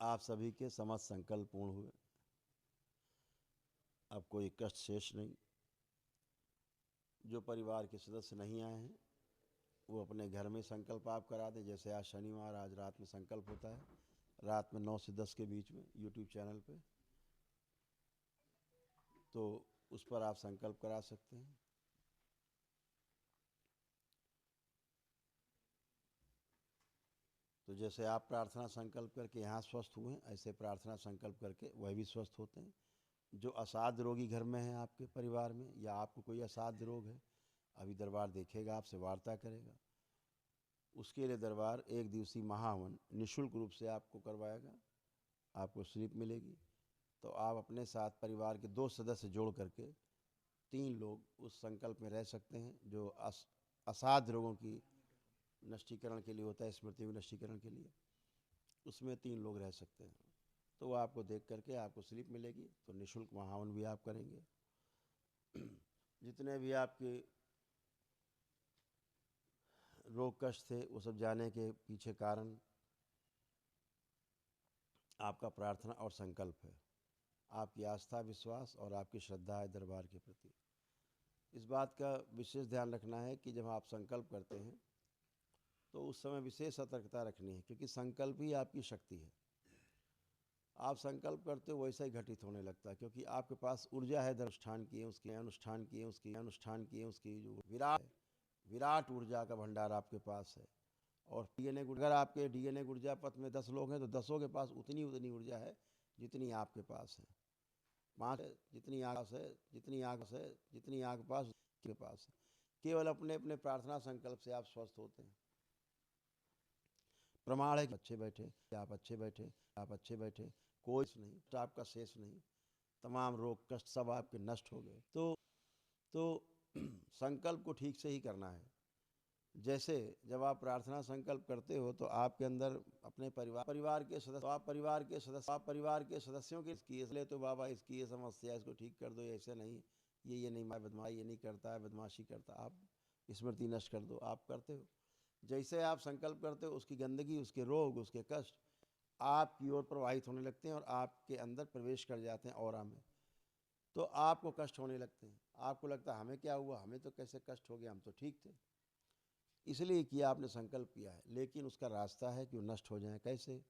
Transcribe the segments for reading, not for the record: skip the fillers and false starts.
आप सभी के समस्त संकल्प पूर्ण हुए। अब कोई कष्ट शेष नहीं। जो परिवार के सदस्य नहीं आए हैं वो अपने घर में संकल्प आप करा दें। जैसे आज शनिवार, आज रात में संकल्प होता है, रात में 9 से 10 के बीच में यूट्यूब चैनल पे, तो उस पर आप संकल्प करा सकते हैं। तो जैसे आप प्रार्थना संकल्प करके यहाँ स्वस्थ हुए हैं, ऐसे प्रार्थना संकल्प करके वह भी स्वस्थ होते हैं। जो असाध्य रोगी घर में है आपके परिवार में, या आपको कोई असाध्य रोग है, अभी दरबार देखेगा, आपसे वार्ता करेगा। उसके लिए दरबार एक दिवसीय महाहवन निःशुल्क रूप से आपको करवाएगा। आपको स्लिप मिलेगी। तो आप अपने साथ परिवार के 2 सदस्य जोड़ करके 3 लोग उस संकल्प में रह सकते हैं। जो असाध्य रोगों की नष्टीकरण के लिए होता है, स्मृति नष्टीकरण के लिए, उसमें 3 लोग रह सकते हैं। तो वो आपको देख करके आपको स्लिप मिलेगी। तो निःशुल्क महाहवन भी आप करेंगे। जितने भी आपके रोग कष्ट थे वो सब जाने के पीछे कारण आपका प्रार्थना और संकल्प है, आपकी आस्था, विश्वास और आपकी श्रद्धा है दरबार के प्रति। इस बात का विशेष ध्यान रखना है कि जब आप संकल्प करते हैं तो उस समय विशेष सतर्कता रखनी है, क्योंकि संकल्प ही आपकी शक्ति है। आप संकल्प करते हो वैसा ही घटित होने लगता है, क्योंकि आपके पास ऊर्जा है अनुष्ठान किए उसकी जो विराट ऊर्जा का भंडार आपके पास है। और डीएनए, अगर आपके डीएनए ऊर्जा पथ में 10 लोग हैं तो 10 के पास उतनी ऊर्जा है जितनी आपके पास है। 5 जितनी आग पास के पास है। केवल अपने अपने प्रार्थना संकल्प से आप स्वस्थ होते हैं। प्रमाण है कि आप अच्छे बैठे, कोई नहीं, तो आपका शेष नहीं, तमाम रोग कष्ट सब आपके नष्ट हो गए। तो संकल्प को ठीक से ही करना है। जैसे जब आप प्रार्थना संकल्प करते हो तो आपके अंदर अपने परिवार के सदस्यों के इसलिए तो बाबा इसकी ये समस्या, इसको ठीक कर दो, ऐसे नहीं, ये नहीं, बदमाशी ये नहीं करता है, बदमाशी करता, आप स्मृति नष्ट कर दो, आप करते हो। जैसे आप संकल्प करते हो उसकी गंदगी, उसके रोग, उसके कष्ट आपकी ओर प्रवाहित होने लगते हैं और आपके अंदर प्रवेश कर जाते हैं ऑरा में। तो आपको कष्ट होने लगते हैं। आपको लगता है हमें क्या हुआ, हमें तो कैसे कष्ट हो गया, हम तो ठीक थे। इसलिए किया, आपने संकल्प किया है, लेकिन उसका रास्ता है कि वो नष्ट हो जाए। कैसे?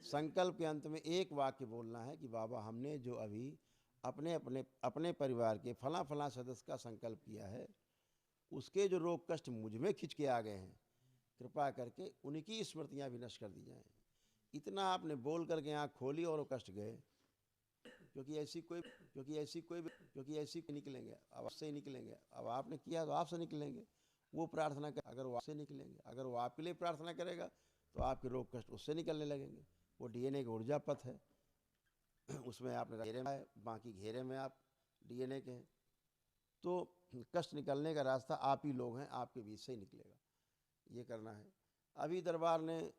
संकल्प के अंत में एक वाक्य बोलना है कि बाबा हमने जो अभी अपने परिवार के फला फला सदस्य का संकल्प किया है, उसके जो रोग कष्ट मुझ में खिंच के आ गए हैं, कृपा करके उनकी स्मृतियाँ भी नष्ट कर दी जाएं। इतना आपने बोल करके आँख खोली और वो कष्ट गए। क्योंकि ऐसी कोई निकलेंगे, अब आपसे ही निकलेंगे। अब आपने किया तो आपसे निकलेंगे। वो प्रार्थना कर, अगर वो आपसे निकलेंगे, अगर वो आपके लिए प्रार्थना करेगा तो आपके रोग कष्ट उससे निकलने लगेंगे। वो डीएनए का ऊर्जा पथ है, उसमें आपने घेरे में, बाकी घेरे में आप डीएनए के हैं। तो कष्ट निकलने का रास्ता आप ही लोग हैं, आपके बीच से ही निकलेगा। ये करना है। अभी दरबार ने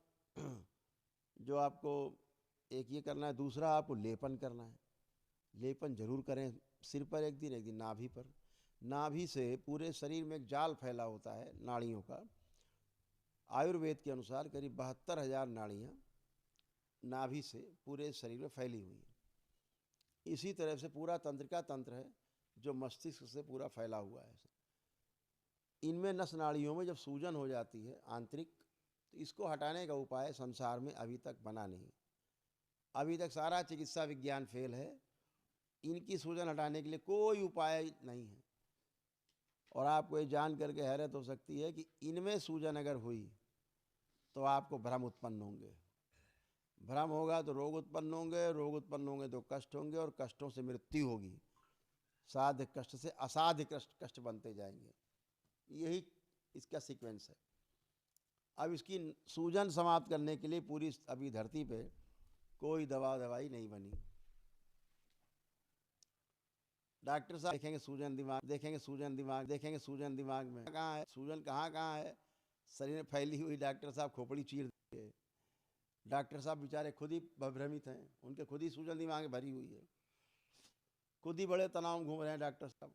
जो आपको एक ये करना है, दूसरा आपको लेपन करना है। लेपन जरूर करें, सिर पर एक दिन नाभि पर। नाभि से पूरे शरीर में एक जाल फैला होता है नाड़ियों का। आयुर्वेद के अनुसार करीब 72,000 नाड़ियाँ नाभि से पूरे शरीर में फैली हुई हैं। इसी तरह से पूरा तंत्रिका तंत्र है जो मस्तिष्क से पूरा फैला हुआ है। इनमें नस नाड़ियों में जब सूजन हो जाती है आंतरिक, तो इसको हटाने का उपाय संसार में अभी तक बना नहीं। अभी तक सारा चिकित्सा विज्ञान फेल है। इनकी सूजन हटाने के लिए कोई उपाय नहीं है। और आपको ये जान करके हैरत हो सकती है कि इनमें सूजन अगर हुई तो आपको भ्रम उत्पन्न होंगे। भ्रम होगा तो रोग उत्पन्न होंगे, रोग उत्पन्न होंगे तो कष्ट होंगे, और कष्टों से मृत्यु होगी। साध्य कष्ट से असाध्य कष्ट बनते जाएंगे। यही इसका सीक्वेंस है। अब इसकी सूजन समाप्त करने के लिए पूरी अभी धरती पे कोई दवाई नहीं बनी। डॉक्टर साहब देखेंगे सूजन दिमाग में कहाँ है, सूजन कहाँ है, शरीर में फैली हुई। डॉक्टर साहब खोपड़ी चीर देंगे। डॉक्टर साहब बेचारे खुद ही भ्रमित हैं, उनके खुद ही सूजन दिमाग में भरी हुई है। खुद ही बड़े तनाव में घूम रहे हैं डॉक्टर साहब,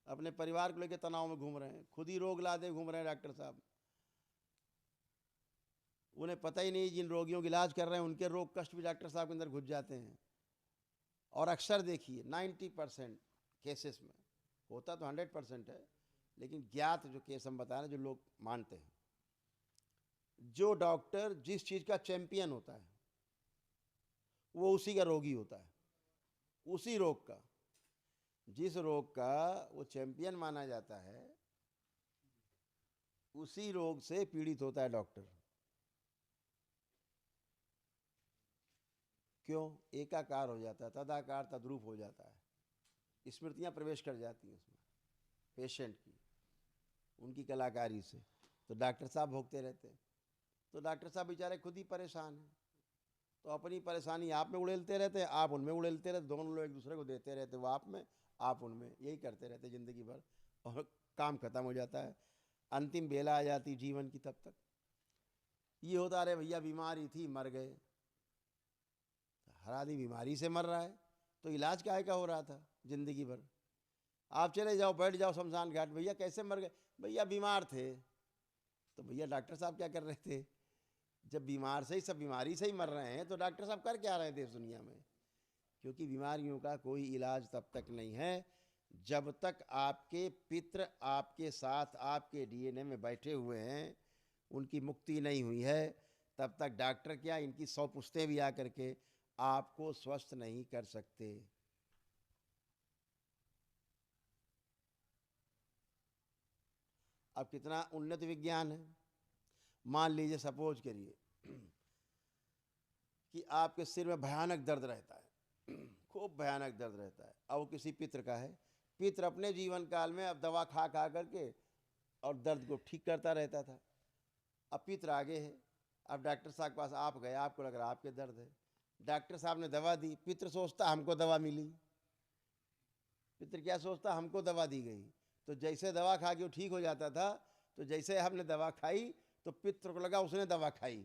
अपने परिवार को लेकर तनाव में घूम रहे हैं, खुद ही रोग लादे घूम रहे हैं डॉक्टर साहब। उन्हें पता ही नहीं जिन रोगियों का इलाज कर रहे हैं उनके रोग कष्ट भी डॉक्टर साहब के अंदर घुस जाते हैं। और अक्सर देखिए 90% केसेस में, होता तो 100% है, लेकिन ज्ञात जो केस हम बता रहे हैं जो लोग मानते हैं, जो डॉक्टर जिस चीज़ का चैंपियन होता है वो उसी का रोगी होता है। उसी रोग का, जिस रोग का वो चैंपियन माना जाता है, उसी रोग से पीड़ित होता है डॉक्टर। क्यों? एकाकार हो जाता है, तदाकार तद्रूप हो जाता है, स्मृतियां प्रवेश कर जाती हैं उसमें पेशेंट की, उनकी कलाकारी से, तो डॉक्टर साहब भोगते रहते हैं। तो डॉक्टर साहब बेचारे खुद ही परेशान हैं, तो अपनी परेशानी आप में उड़ेलते रहते हैं, आप उनमें उड़ेलते रहते, दोनों लोग एक दूसरे को देते रहते, वो आप में आप उनमें, यही करते रहते ज़िंदगी भर, और काम खत्म हो जाता है। अंतिम बेला आ जाती जीवन की, तब तक ये होता रहे भैया बीमारी थी मर गए। हर आदमी बीमारी से मर रहा है, तो इलाज काहे का हो रहा था जिंदगी भर? आप चले जाओ, बैठ जाओ शमशान घाट, भैया कैसे मर गए? भैया बीमार थे। तो भैया डॉक्टर साहब क्या कर रहे थे? जब बीमार से ही सब बीमारी से ही मर रहे हैं तो डॉक्टर साहब कर क्या रहे हैं देश दुनिया में? क्योंकि बीमारियों का कोई इलाज तब तक नहीं है जब तक आपके पितृ आपके साथ आपके डीएनए में बैठे हुए हैं, उनकी मुक्ति नहीं हुई है, तब तक डॉक्टर क्या, इनकी 100 पुश्तें भी आकर के आपको स्वस्थ नहीं कर सकते। अब कितना उन्नत विज्ञान है। मान लीजिए, सपोज करिए कि आपके सिर में भयानक दर्द रहता है, खूब भयानक दर्द रहता है, अब वो किसी पितृ का है। पितृ अपने जीवन काल में अब दवा खा खा करके और दर्द को ठीक करता रहता था। अब पितृ आगे है, अब डॉक्टर साहब के पास आप गए, आपको लग रहा आपके दर्द है, डॉक्टर साहब ने दवा दी, पितृ सोचता हमको दवा मिली। पितृ क्या सोचता? हमको दवा दी गई। तो जैसे दवा खा के वो ठीक हो जाता था, तो जैसे हमने दवा खाई तो पितृ को लगा उसने दवा खाई,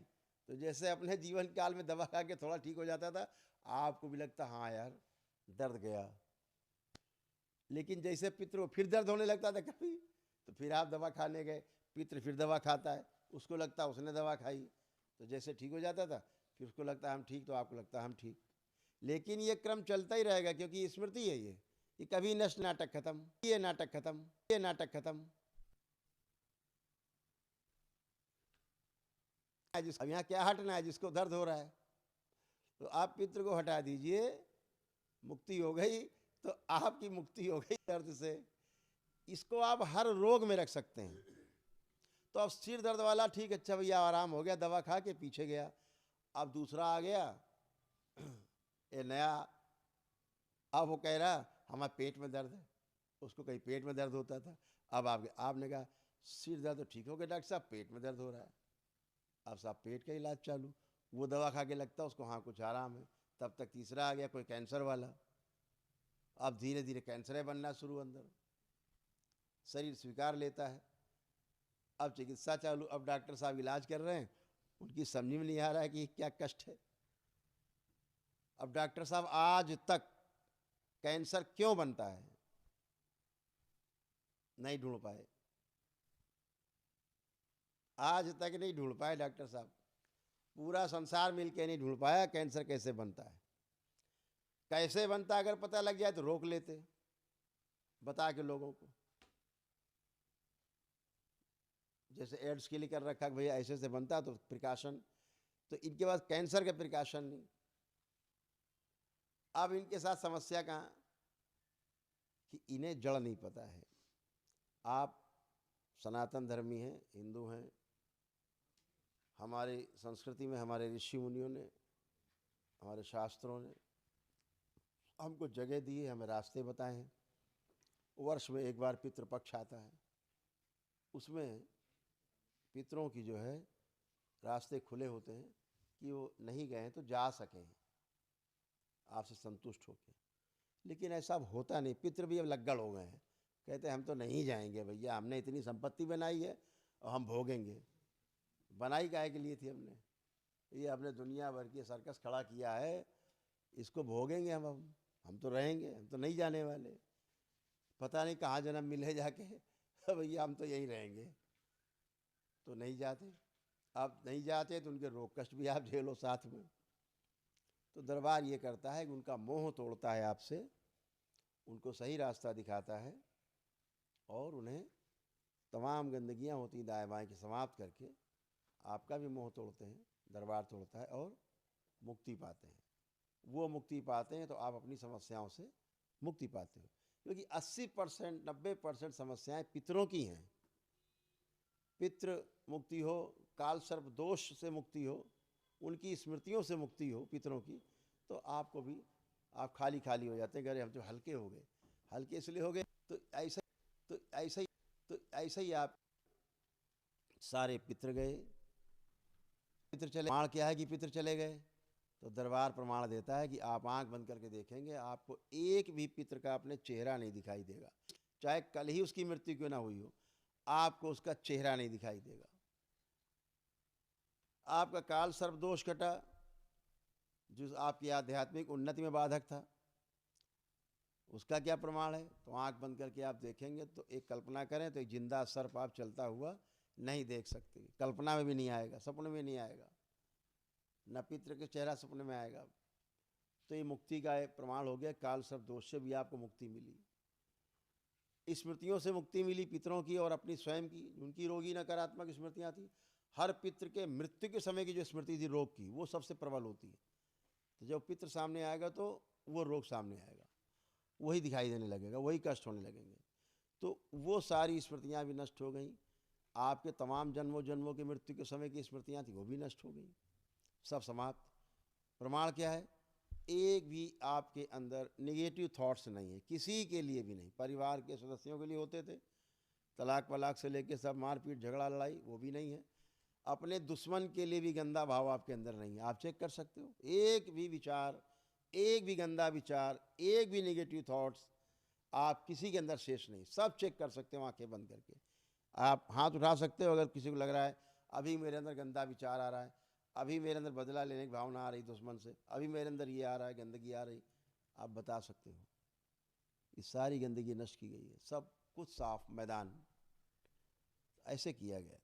तो जैसे अपने जीवन काल में दवा खा के थोड़ा ठीक हो जाता था, आपको भी लगता हाँ यार दर्द गया। लेकिन जैसे पितृ को फिर दर्द होने लगता था कभी, तो फिर आप दवा खाने गए, पितृ फिर दवा खाता है, उसको लगता उसने दवा खाई, तो जैसे ठीक हो जाता था फिर उसको लगता हम ठीक, तो आपको लगता हम ठीक। लेकिन ये क्रम चलता ही रहेगा, क्योंकि स्मृति है ये कभी नष्ट, नाटक खत्म, ये नाटक खत्म, ये नाटक खत्म। अब यहाँ क्या हटना है? जिसको दर्द हो रहा है तो आप पितृ को हटा दीजिए, मुक्ति हो गई, तो आपकी मुक्ति हो गई दर्द से। इसको आप हर रोग में रख सकते हैं। तो अब सिर दर्द वाला ठीक, अच्छा भैया आराम हो गया, दवा खा के पीछे गया। अब दूसरा आ गया ये नया, अब वो कह रहा हमारे पेट में दर्द है, उसको कहीं पेट में दर्द होता था, अब आपने कहा सिर दर्द तो ठीक हो गया डॉक्टर साहब, पेट में दर्द हो रहा है, अब साहब पेट का इलाज चालू, वो दवा खा के लगता उसको हाँ कुछ आराम है। तब तक तीसरा आ गया कोई कैंसर वाला, अब धीरे धीरे कैंसर बनना शुरू, अंदर शरीर स्वीकार लेता है। अब चिकित्सा चालू, अब डॉक्टर साहब इलाज कर रहे हैं, उनकी समझ में नहीं आ रहा है कि क्या कष्ट है। अब डॉक्टर साहब आज तक कैंसर क्यों बनता है नहीं ढूंढ पाए, आज तक नहीं ढूंढ पाए डॉक्टर साहब, पूरा संसार मिलके नहीं ढूंढ पाया कैंसर कैसे बनता है। कैसे बनता अगर पता लग जाए तो रोक लेते, बता के लोगों को, जैसे एड्स के लिए कर रखा कि भैया ऐसे से बनता, तो प्रिकॉशन, तो इनके पास कैंसर का प्रिकॉशन नहीं। अब इनके साथ समस्या कहाँ कि इन्हें जड़ नहीं पता है। आप सनातन धर्मी हैं, हिंदू हैं, हमारी संस्कृति में हमारे ऋषि मुनियों ने, हमारे शास्त्रों ने हमको जगह दी है, हमें रास्ते बताए हैं। वर्ष में एक बार पितृपक्ष आता है, उसमें पितरों की जो है रास्ते खुले होते हैं कि वो नहीं गए हैं तो जा सकें आपसे संतुष्ट होकर। लेकिन ऐसा अब होता नहीं, पितृ भी अब लग्गड़ हो गए हैं, कहते हैं हम तो नहीं जाएंगे भैया, हमने इतनी संपत्ति बनाई है और हम भोगेंगे। बनाई काहे के लिए थी हमने? ये हमने दुनिया भर की सर्कस खड़ा किया है, इसको भोगेंगे हम तो रहेंगे, हम तो नहीं जाने वाले। पता नहीं कहाँ जन्म मिले जाके, भैया हम तो यहीं रहेंगे, तो नहीं जाते। आप नहीं जाते तो उनके रोग कष्ट भी आप झेलो साथ में। तो दरबार ये करता है कि उनका मोह तोड़ता है आपसे, उनको सही रास्ता दिखाता है और उन्हें तमाम गंदगियाँ होती दाएँ बाएँ की समाप्त करके आपका भी मोह तोड़ते हैं, दरबार तोड़ता है और मुक्ति पाते हैं। वो मुक्ति पाते हैं तो आप अपनी समस्याओं से मुक्ति पाते हो, क्योंकि 80% 90% समस्याएं पितरों की हैं। पितृ मुक्ति हो, काल सर्प दोष से मुक्ति हो, उनकी स्मृतियों से मुक्ति हो पितरों की, तो आपको भी आप खाली खाली हो जाते हैं। अरे हम तो हल्के हो गए, हल्के इसलिए हो गए तो ऐसा ही आप सारे पितर गए, पितर चले। प्रमाण क्या है कि पितर चले गए? तो दरबार प्रमाण देता है कि आप आंख बंद करके देखेंगे, आपको एक भी पितर का अपने चेहरा नहीं दिखाई देगा। चाहे कल ही उसकी मृत्यु क्यों ना हुई हो, आपको उसका चेहरा नहीं दिखाई देगा। आपका काल सर्प दोष कटा, जो आपकी आध्यात्मिक उन्नति में बाधक था, उसका क्या प्रमाण है? तो आंख बंद करके आप देखेंगे तो एक कल्पना करें तो एक जिंदा सर्प आप चलता हुआ नहीं देख सकते, कल्पना में भी नहीं आएगा, सपने में नहीं आएगा, न पितृ के चेहरा सपने में आएगा। तो ये मुक्ति का एक प्रमाण हो गया। काल सर्प दोष से भी आपको मुक्ति मिली, स्मृतियों से मुक्ति मिली पितरों की और अपनी स्वयं की, उनकी रोगी नकारात्मक स्मृतियाँ थी। हर पितृ के मृत्यु के समय की जो स्मृति थी रोग की, वो सबसे प्रबल होती है। तो जब पितृ सामने आएगा तो वो रोग सामने आएगा, वही दिखाई देने लगेगा, वही कष्ट होने लगेंगे। तो वो सारी स्मृतियाँ भी नष्ट हो गई। आपके तमाम जन्मों जन्मों की मृत्यु के समय की स्मृतियाँ थी, वो भी नष्ट हो गई, सब समाप्त। प्रमाण क्या है? एक भी आपके अंदर नेगेटिव थॉट्स नहीं है, किसी के लिए भी नहीं। परिवार के सदस्यों के लिए होते थे, तलाक वलाक से लेके सब मारपीट झगड़ा लड़ाई, वो भी नहीं है। अपने दुश्मन के लिए भी गंदा भाव आपके अंदर नहीं है, आप चेक कर सकते हो। एक भी विचार, एक भी गंदा विचार, एक भी नेगेटिव थॉट्स आप किसी के अंदर शेष नहीं, सब चेक कर सकते हो आंखें बंद करके। आप हाथ उठा सकते हो अगर किसी को लग रहा है अभी मेरे अंदर गंदा विचार आ रहा है, अभी मेरे अंदर बदला लेने की भावना आ रही दुश्मन से, अभी मेरे अंदर ये आ रहा है, गंदगी आ रही, आप बता सकते हो। ये सारी गंदगी नष्ट की गई है, सब कुछ साफ मैदान ऐसे किया गया।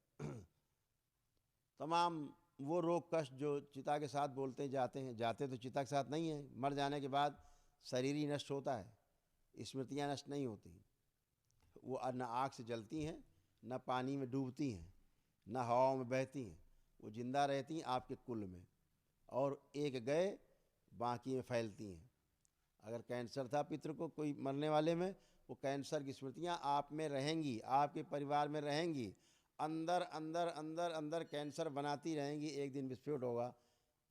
तमाम वो रोग कष्ट जो चिता के साथ बोलते जाते हैं, जाते तो चिता के साथ नहीं है, मर जाने के बाद शरीर ही नष्ट होता है, स्मृतियाँ नष्ट नहीं होती। वो न आग से जलती हैं, न पानी में डूबती हैं, न हवाओं में बहती हैं, वो जिंदा रहती हैं आपके कुल में, और एक गए बाकी में फैलती हैं। अगर कैंसर था पितृ को कोई मरने वाले में, वो कैंसर की स्मृतियाँ आप में रहेंगी, आपके परिवार में रहेंगी, अंदर अंदर अंदर अंदर कैंसर बनाती रहेंगी। एक दिन विस्फोट होगा,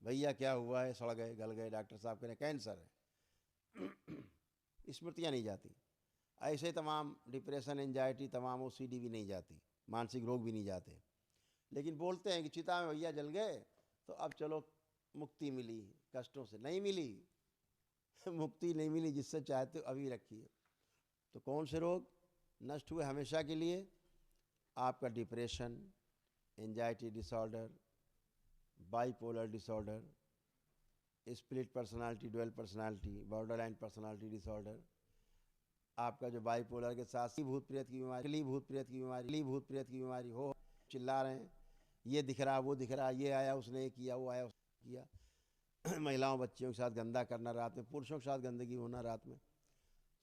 भैया क्या हुआ है, सड़ गए गल गए, डॉक्टर साहब कह रहे कैंसर है। स्मृतियाँ नहीं जाती। ऐसे तमाम डिप्रेशन, एंजाइटी, तमाम OCD भी नहीं जाती, मानसिक रोग भी नहीं जाते। लेकिन बोलते हैं कि चिता में भैया जल गए तो अब चलो मुक्ति मिली, कष्टों से नहीं मिली। मुक्ति नहीं मिली, जिससे चाहते हो अभी रखिए। तो कौन से रोग नष्ट हुए हमेशा के लिए? आपका depression, anxiety disorder, bipolar disorder, split personality, dual personality, borderline personality disorder, आपका जो बाइपोलर के साथ भूत प्रेत की बीमारी, भूत प्रेत की बीमारी हो, चिल्ला रहे हैं, ये दिख रहा वो दिख रहा, ये आया उसने ये किया, वो आया उसने किया। महिलाओं बच्चियों के साथ गंदा करना रात में, पुरुषों के साथ गंदगी होना रात में,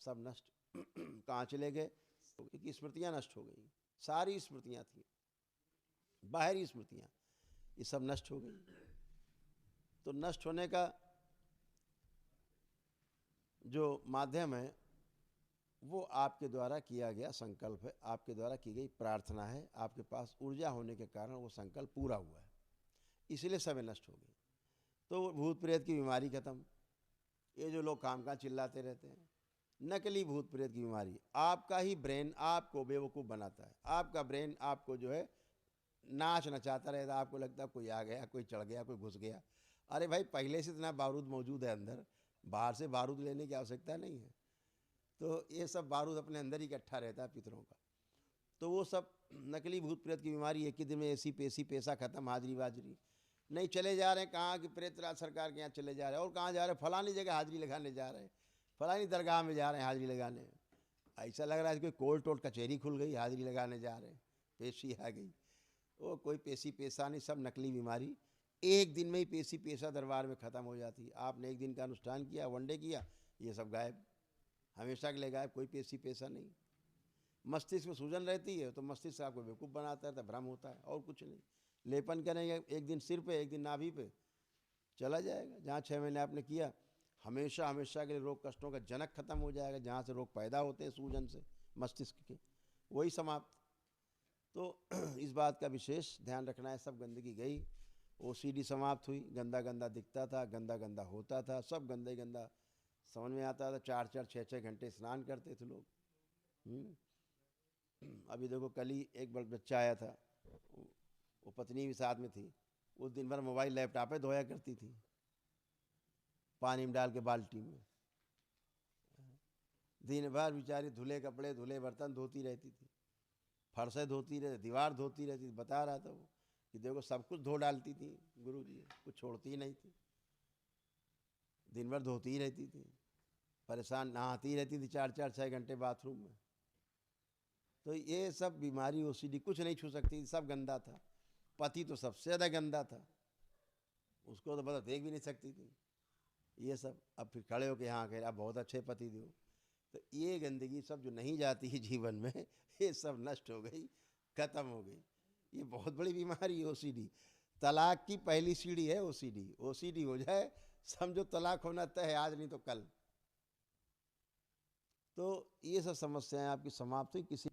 सब नष्ट। कहाँ चले गए? क्योंकि स्मृतियाँ नष्ट हो गई, सारी स्मृतियाँ थी, बाहरी स्मृतियाँ, ये सब नष्ट हो गई। तो नष्ट होने का जो माध्यम है वो आपके द्वारा किया गया संकल्प है, आपके द्वारा की गई प्रार्थना है। आपके पास ऊर्जा होने के कारण वो संकल्प पूरा हुआ है, इसलिए सब नष्ट हो गई। तो भूत प्रेत की बीमारी खत्म। ये जो लोग काम चिल्लाते रहते हैं, नकली भूत प्रेत की बीमारी, आपका ही ब्रेन आपको बेवकूफ़ बनाता है। आपका ब्रेन आपको जो है नाच नचाता रहता है, आपको लगता है कोई आ गया, कोई चढ़ गया, कोई घुस गया। अरे भाई, पहले से इतना बारूद मौजूद है अंदर, बाहर से बारूद लेने की आवश्यकता नहीं है। तो ये सब बारूद अपने अंदर ही इकट्ठा रहता है पितरों का। तो वो सब नकली भूत प्रेत की बीमारी, एक ही दिन में ऐसी पेशी पैसा खत्म, हाजिरी वाजरी नहीं। चले जा रहे हैं कहाँ कि प्रेतराज सरकार के यहाँ चले जा रहे हैं, और कहाँ जा रहे हैं, फलानी जगह हाजिरी लगाने जा रहे हैं, फलानी दरगाह में जा रहे हैं हाजिरी लगाने। ऐसा लग रहा है कोई कोर्ट वोर्ट कचहरी खुल गई, हाजिरी लगाने जा रहे हैं, पेशी आ गई। वो कोई पेशी पेशा नहीं, सब नकली बीमारी। एक दिन में ही पेशी पेशा दरबार में ख़त्म हो जाती है। आपने एक दिन का अनुष्ठान किया, वनडे किया, ये सब गायब, हमेशा के लिए गायब, कोई पेशी पेशा नहीं। मस्तिष्क में सूजन रहती है तो मस्तिष्क आपको बेवकूफ़ बनाता है, तो भ्रम होता है, और कुछ नहीं। लेपन करेंगे, एक दिन सिर पे, एक दिन नाभि पे, चला जाएगा। जहाँ 6 महीने आपने किया, हमेशा हमेशा के लिए रोग कष्टों का जनक खत्म हो जाएगा। जहाँ से रोग पैदा होते हैं सूजन से मस्तिष्क के, वही समाप्त। तो इस बात का विशेष ध्यान रखना है। सब गंदगी गई, ओसीडी समाप्त हुई। गंदा गंदा दिखता था, गंदा गंदा होता था, सब गंदा ही गंदा समझ में आता था। 4-4 6-6 घंटे स्नान करते थे लोग। अभी देखो, कल ही एक बच्चा आया था, वो पत्नी भी साथ में थी। उस दिन भर मोबाइल लैपटॉप पे धोया करती थी, पानी में डाल के बाल्टी में। दिन भर बेचारी धुले कपड़े, धुले बर्तन धोती रहती थी, फर्शें धोती रहती, दीवार धोती रहती थी। बता रहा था वो कि देखो, सब कुछ धो डालती थी गुरु जी, कुछ छोड़ती ही नहीं थी। दिन भर धोती ही रहती थी, परेशान, नहाती रहती थी 4-4 6 घंटे बाथरूम में। तो ये सब बीमारी ओसीडी, कुछ नहीं छू सकती थी, सब गंदा था। पति तो सबसे ज़्यादा गंदा था, उसको तो पता देख भी नहीं सकती थी ये सब। अब फिर खड़े हो के यहाँ कह रहे, आप बहुत अच्छे पति दो। तो ये गंदगी सब जो नहीं जाती है जीवन में, ये सब नष्ट हो गई, खत्म हो गई। ये बहुत बड़ी बीमारी है ओसीडी। तलाक की पहली सीढ़ी है ओसीडी। ओसीडी हो जाए, समझो तलाक होना तय है, आज नहीं तो कल। तो ये सब समस्याएं आपकी समाप्त हुई। किसी